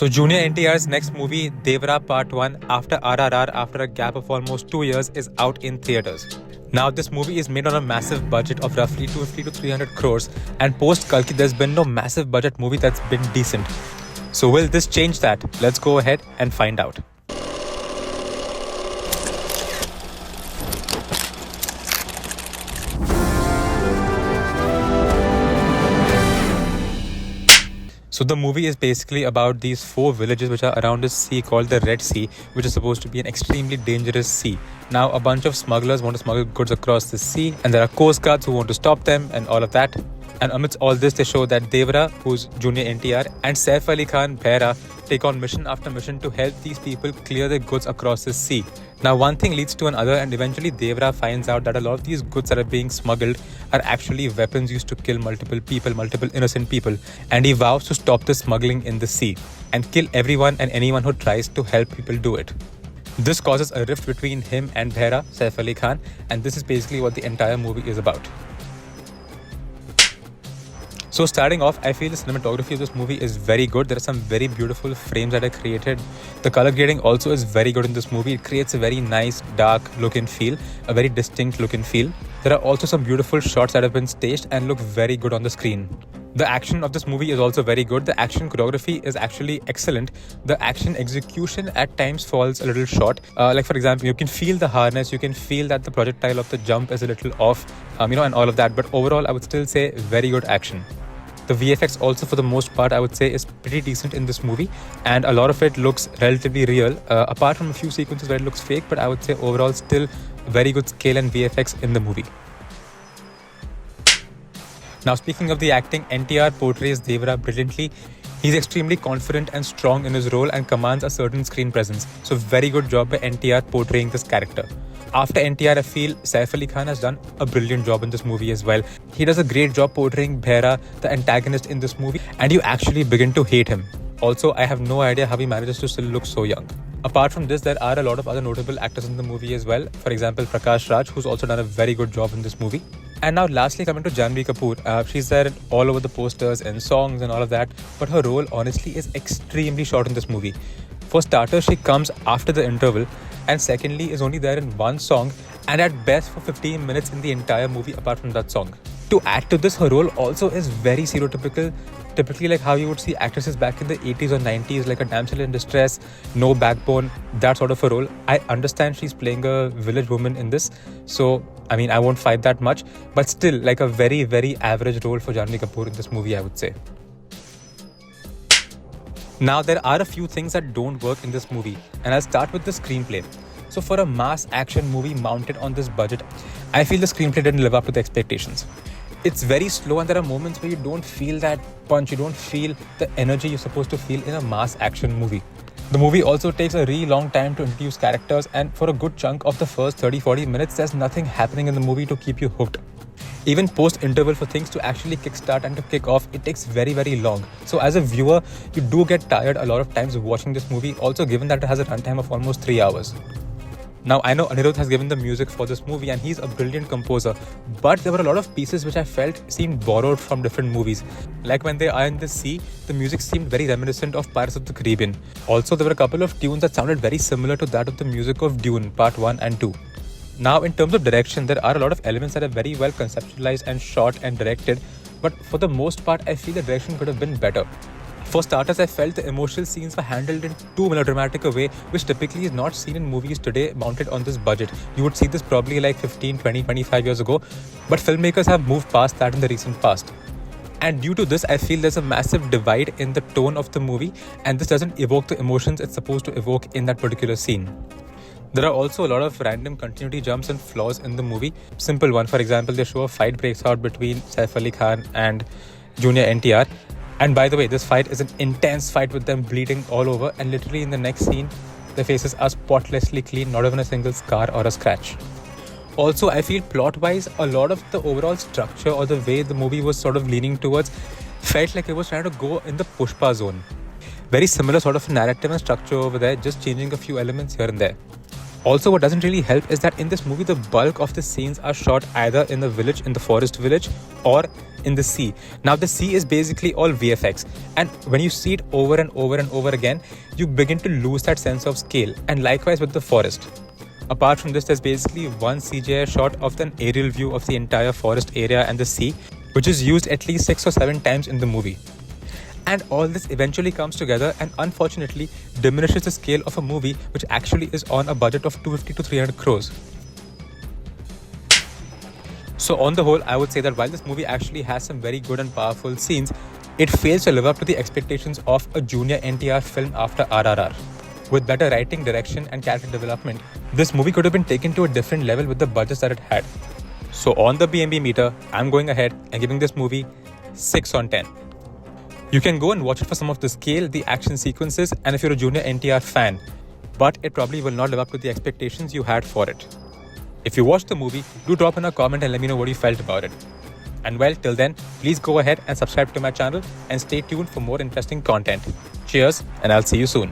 So Junior NTR's next movie, Devara Part 1, after RRR, after a gap of almost 2 years, is out in theatres. Now, this movie is made on a massive budget of roughly 250 to 300 crores, and post Kalki, there's been no massive budget movie that's been decent. So will this change that? Let's go ahead and find out. So the movie is basically about these 4 villages which are around a sea called the Red Sea, which is supposed to be an extremely dangerous sea. Now, a bunch of smugglers want to smuggle goods across the sea, and there are coast guards who want to stop them and all of that. And amidst all this, they show that Devara, who's Junior NTR, and Saif Ali Khan Bhera take on mission after mission to help these people clear their goods across the sea. Now, one thing leads to another, and eventually Devara finds out that a lot of these goods that are being smuggled are actually weapons used to kill multiple people, multiple innocent people. And he vows to stop the smuggling in the sea and kill everyone and anyone who tries to help people do it. This causes a rift between him and Bhera, Saif Ali Khan, and this is basically what the entire movie is about. So starting off, I feel the cinematography of this movie is very good. There are some very beautiful frames that are created. The color grading also is very good in this movie. It creates a very nice dark look and feel, a very distinct look and feel. There are also some beautiful shots that have been staged and look very good on the screen. The action of this movie is also very good. The action choreography is actually excellent. The action execution at times falls a little short. Like for example, you can feel the harness, you can feel that the projectile of the jump is a little off, and all of that. But overall, I would still say very good action. The VFX also, for the most part, I would say is pretty decent in this movie, and a lot of it looks relatively real, apart from a few sequences where it looks fake, but I would say overall still very good scale and VFX in the movie. Now, speaking of the acting, NTR portrays Devara brilliantly. He's extremely confident and strong in his role and commands a certain screen presence. So very good job by NTR portraying this character. After NTR, I feel Saif Ali Khan has done a brilliant job in this movie as well. He does a great job portraying Bhera, the antagonist in this movie, and you actually begin to hate him. Also, I have no idea how he manages to still look so young. Apart from this, there are a lot of other notable actors in the movie as well. For example, Prakash Raj, who's also done a very good job in this movie. And now lastly, coming to Janhvi Kapoor, she's there all over the posters and songs and all of that, but her role honestly is extremely short in this movie. For starters, she comes after the interval, and secondly is only there in one song, and at best for 15 minutes in the entire movie apart from that song. To add to this, her role also is very stereotypical, typically like how you would see actresses back in the 80s or 90s, like a damsel in distress, no backbone, that sort of a role. I understand she's playing a village woman in this, so I won't fight that much, but still like a very, very average role for Janhvi Kapoor in this movie, I would say. Now, there are a few things that don't work in this movie, and I'll start with the screenplay. So for a mass action movie mounted on this budget, I feel the screenplay didn't live up to the expectations. It's very slow, and there are moments where you don't feel that punch, you don't feel the energy you're supposed to feel in a mass action movie. The movie also takes a really long time to introduce characters, and for a good chunk of the first 30-40 minutes, there's nothing happening in the movie to keep you hooked. Even post-interval, for things to actually kickstart and to kick off, it takes very, very long. So as a viewer, you do get tired a lot of times watching this movie, also given that it has a runtime of almost 3 hours. Now, I know Anirudh has given the music for this movie and he's a brilliant composer, but there were a lot of pieces which I felt seemed borrowed from different movies. Like when they are in the sea, the music seemed very reminiscent of Pirates of the Caribbean. Also, there were a couple of tunes that sounded very similar to that of the music of Dune, Part 1 and 2. Now, in terms of direction, there are a lot of elements that are very well conceptualized and shot and directed, but for the most part, I feel the direction could have been better. For starters, I felt the emotional scenes were handled in too melodramatic a way, which typically is not seen in movies today mounted on this budget. You would see this probably like 15, 20, 25 years ago, but filmmakers have moved past that in the recent past. And due to this, I feel there's a massive divide in the tone of the movie, and this doesn't evoke the emotions it's supposed to evoke in that particular scene. There are also a lot of random continuity jumps and flaws in the movie. Simple one, for example, they show a fight breaks out between Saif Ali Khan and Junior NTR. And by the way, this fight is an intense fight with them bleeding all over, and literally in the next scene, their faces are spotlessly clean, not even a single scar or a scratch. Also, I feel plot-wise, a lot of the overall structure or the way the movie was sort of leaning towards felt like it was trying to go in the Pushpa zone. Very similar sort of narrative and structure over there, just changing a few elements here and there. Also, what doesn't really help is that in this movie, the bulk of the scenes are shot either in the village, in the forest village, or in the sea. Now, the sea is basically all VFX, and when you see it over and over and over again, you begin to lose that sense of scale, and likewise with the forest. Apart from this, there's basically one CGI shot of an aerial view of the entire forest area and the sea, which is used at least 6 or 7 times in the movie. And all this eventually comes together and unfortunately diminishes the scale of a movie which actually is on a budget of 250 to 300 crores. So on the whole, I would say that while this movie actually has some very good and powerful scenes, it fails to live up to the expectations of a junior NTR film after RRR. With better writing, direction and character development, this movie could have been taken to a different level with the budgets that it had. So on the BMB meter, I'm going ahead and giving this movie 6 on 10. You can go and watch it for some of the scale, the action sequences, and if you're a junior NTR fan, but it probably will not live up to the expectations you had for it. If you watched the movie, do drop in a comment and let me know what you felt about it. And well, till then, please go ahead and subscribe to my channel and stay tuned for more interesting content. Cheers, and I'll see you soon.